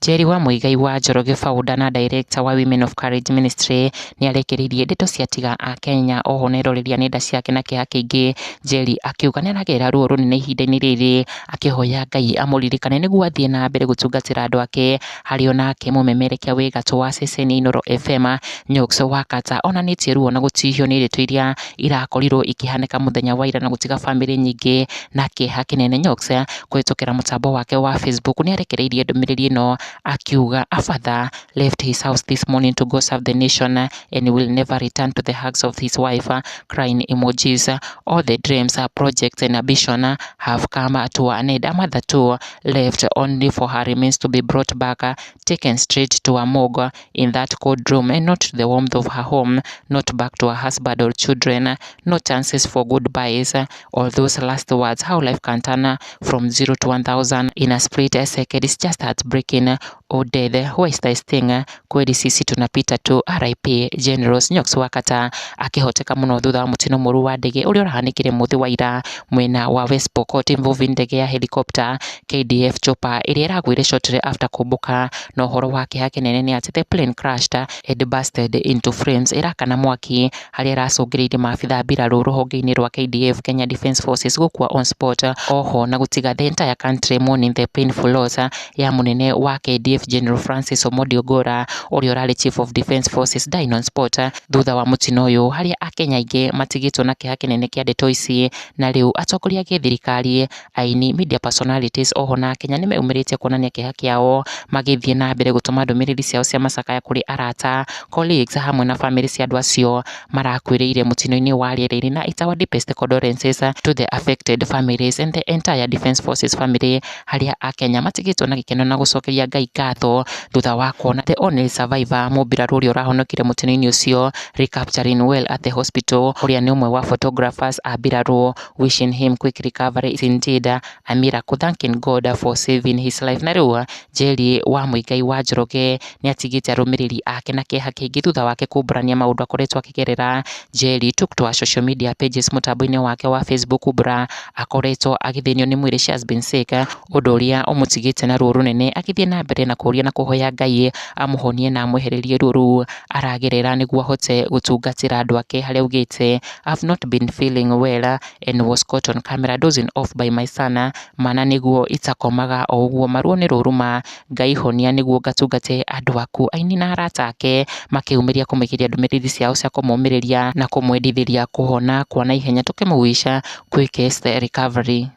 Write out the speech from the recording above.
Njeri wa Muigai wa Njoroge founder na director wa Women of Courage Ministry ni arekereirie ndeto cia tiga a Kenya oho neroreria nenda ciake na kiha kiingi. Njeri akiuga ni aragerera ruo runene ihinda-ini riri akihoya Ngai amuririkane niguo athie na mbere gutungatira andu ake hari onake mumemerekia wi gatũ wa ceceni Inooro FM Nyuks Wakata onanitie ruo na gutihio ni ndeto iria irakorirwo ikihaneka muthenya wa ira na gutiga family nyingi na kiha kinene. Nyuks kuhitukira mutambo wake wa Facebook ni arekereirie ndumiriri ino akiuga a father left his house this morning to go serve the nation and will never return to the hugs of his wife, crying emojis. All the dreams, projects and ambition have come to an end. A mother too left only for her remains to be brought back, taken straight to a morgue in that cold room and not to the warmth of her home, not back to her husband or children, no chances for goodbyes. All those last words, how life can turn from 0 to 1,000 in a split second is just heartbreaking. O death, who is the sting? Kweli sisi tunapita tu. RIP Generals. Nyuks Wakata akihoteka muno thutha wa mutino muru wa ndege uria urahanikire muthi wa ira mwena wa West Pokot involving ndege ya helicopter KDF chopper iria iragwire shortly after kumbuka. No horo wake hake nene ni ati the plane crashed and busted into flames. Irakana mwaki haria iracungiriire maabitha mbiraru ruhonge-ini rwa KDF Kenya Defence Forces gukua on spot oho na gutiga the entire country mourning the painful loss ya munene wa KDF General Francis Omondi Ogora uria urari Chief of Defence Forces dying on spot thutha wa mutino uyu haria akenya aingi matigitwo na kiha kinene kia ndeto ici. Na riu atongoria a thirikari, aini, media personalities oho na Kenya ni meumiritie kuonania kiha kiao magithie na mbere gutuma ndumiriri ciao cia macakaya kuri arata, colleagues hamwe na family cia andu acio marakwiriire mutino-ini wa rĩera na it's our deepest condolences to the affected families and the entire Defence Forces family haria akenya matigitwo na gikeno na gucokeria Ngai ngatho thutha wa kuona the only survivor mubiraru uria urahonokire mutino-ini ucio recapturing well at the hospital uria ni umwe wa photographers a mbiraru wishing him quick recovery is indeed a miracle, thanking God for saving his life. Na riu Njeri wa Muigai wa Njoroge ni atigite arumiriri ake na kiha kiingi thutha wake kumburania maundu akoretwo akigerera. Njeri took to social media pages mutambo-ini wake wa Facebook kubura akoretwo agithinio ni mwiri, she has been sick, undu uria umutigite na ruo runene agithie na mbere na kuria na kuhoya Ngai amuhonie na amwehererie ruo ruu aragerera niguo ahote gutungatira andu ake haria ugite I've not been feeling well and was caught on camera dozing off by my son, mana niguo itakomaga o uguo maruo ni ruruma, Ngai honia niguo gatungate andu aku. Aini na arata ake makiumiria kumikiria ndumiriri ciao cia kumumiriria na kumwendithiria kuhona kwa naihenya tukimuwisha quickest recovery.